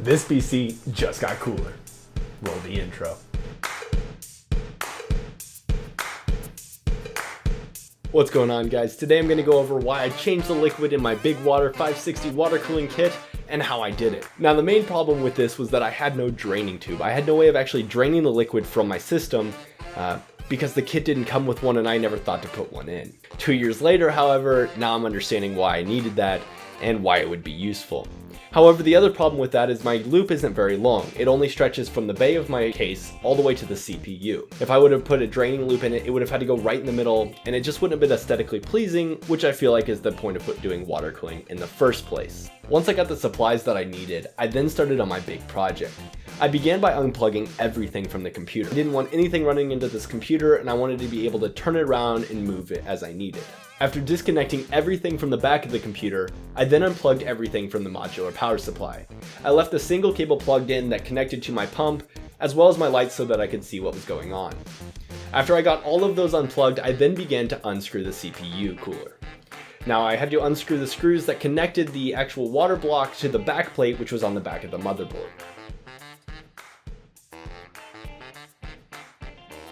This PC just got cooler. Roll the intro. What's going on, guys? Today I'm going to go over why I changed the liquid in my Big Water 560 water cooling kit and how I did it. Now, the main problem with this was that I had no draining tube. I had no way of actually draining the liquid from my system because the kit didn't come with one and I never thought to put one in. 2 years later, however, now I'm understanding why I needed that and why it would be useful. However, the other problem with that is my loop isn't very long. It only stretches from the bay of my case all the way to the CPU. If I would have put a draining loop in it, it would have had to go right in the middle, and it just wouldn't have been aesthetically pleasing, which I feel like is the point of doing water cooling in the first place. Once I got the supplies that I needed, I then started on my big project. I began by unplugging everything from the computer. I didn't want anything running into this computer, and I wanted to be able to turn it around and move it as I needed. After disconnecting everything from the back of the computer, I then unplugged everything from the modular power supply. I left a single cable plugged in that connected to my pump, as well as my lights so that I could see what was going on. After I got all of those unplugged, I then began to unscrew the CPU cooler. Now, I had to unscrew the screws that connected the actual water block to the back plate, which was on the back of the motherboard.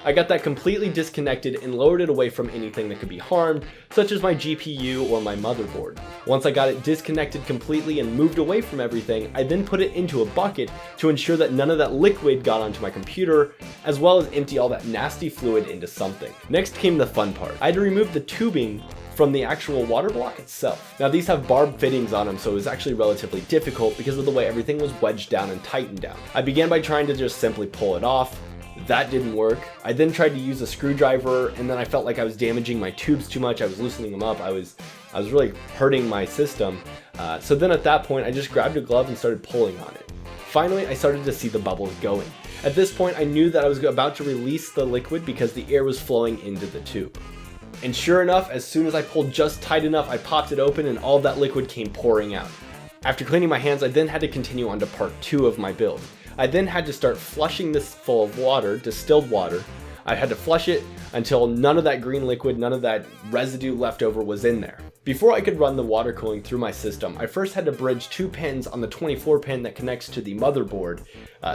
I got that completely disconnected and lowered it away from anything that could be harmed, such as my GPU or my motherboard. Once I got it disconnected completely and moved away from everything, I then put it into a bucket to ensure that none of that liquid got onto my computer, as well as empty all that nasty fluid into something. Next came the fun part. I had to remove the tubing from the actual water block itself. Now, these have barb fittings on them, so it was actually relatively difficult because of the way everything was wedged down and tightened down. I began by trying to just simply pull it off. That didn't work. I then tried to use a screwdriver, and then I felt like I was damaging my tubes too much. I was loosening them up. I was really hurting my system. So then at that point, I just grabbed a glove and started pulling on it. Finally, I started to see the bubbles going. At this point, I knew that I was about to release the liquid because the air was flowing into the tube. And sure enough, as soon as I pulled just tight enough, I popped it open and all of that liquid came pouring out. After cleaning my hands, I then had to continue on to part 2 of my build. I then had to start flushing this full of water, distilled water. I had to flush it until none of that green liquid, none of that residue left over was in there. Before I could run the water cooling through my system, I first had to bridge 2 pins on the 24 pin that connects to the motherboard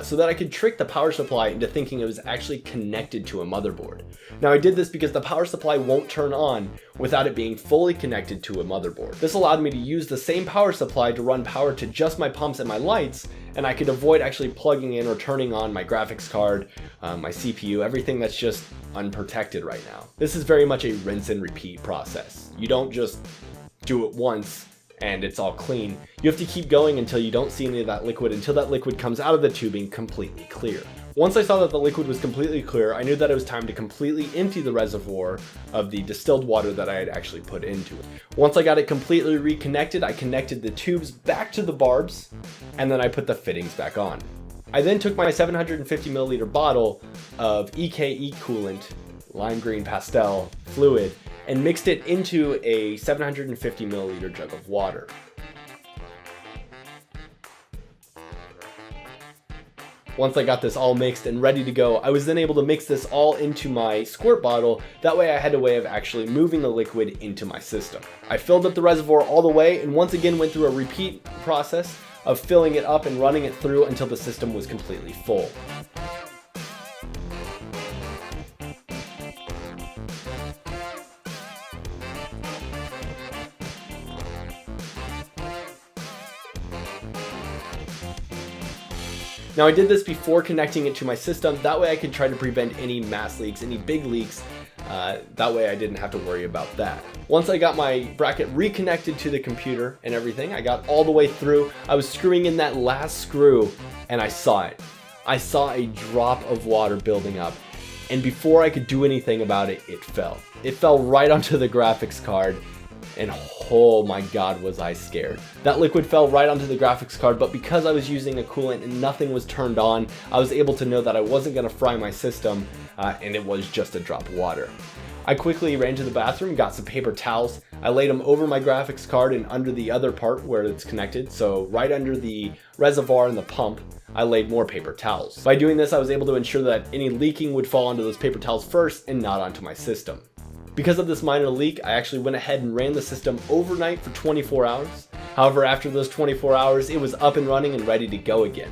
so that I could trick the power supply into thinking it was actually connected to a motherboard. Now, I did this because the power supply won't turn on without it being fully connected to a motherboard. This allowed me to use the same power supply to run power to just my pumps and my lights, and I could avoid actually plugging in or turning on my graphics card, my CPU, everything that's just unprotected right now. This is very much a rinse and repeat process. You don't just do it once and it's all clean. You have to keep going until you don't see any of that liquid, until that liquid comes out of the tubing completely clear. Once I saw that the liquid was completely clear, I knew that it was time to completely empty the reservoir of the distilled water that I had actually put into it. Once I got it completely reconnected, I connected the tubes back to the barbs, and then I put the fittings back on. I then took my 750 milliliter bottle of EKE coolant, lime green pastel fluid, and mixed it into a 750 milliliter jug of water. Once I got this all mixed and ready to go, I was then able to mix this all into my squirt bottle. That way I had a way of actually moving the liquid into my system. I filled up the reservoir all the way and once again went through a repeat process of filling it up and running it through until the system was completely full. Now, I did this before connecting it to my system. That way I could try to prevent any mass leaks, any big leaks. That way I didn't have to worry about that. Once I got my bracket reconnected to the computer and everything, I got all the way through. I was screwing in that last screw and I saw it. I saw a drop of water building up. And before I could do anything about it, it fell. It fell right onto the graphics card. And oh my god, was I scared. That liquid fell right onto the graphics card, but because I was using a coolant and nothing was turned on, I was able to know that I wasn't going to fry my system, and it was just a drop of water. I quickly ran to the bathroom, got some paper towels. I laid them over my graphics card and under the other part where it's connected, so right under the reservoir and the pump, I laid more paper towels. By doing this, I was able to ensure that any leaking would fall onto those paper towels first and not onto my system. Because of this minor leak, I actually went ahead and ran the system overnight for 24 hours. However, after those 24 hours, it was up and running and ready to go again.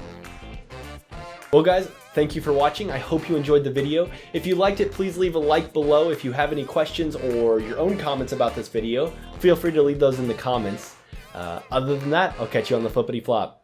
Well guys, thank you for watching. I hope you enjoyed the video. If you liked it, please leave a like below. If you have any questions or your own comments about this video, feel free to leave those in the comments. Other than that, I'll catch you on the flippity flop.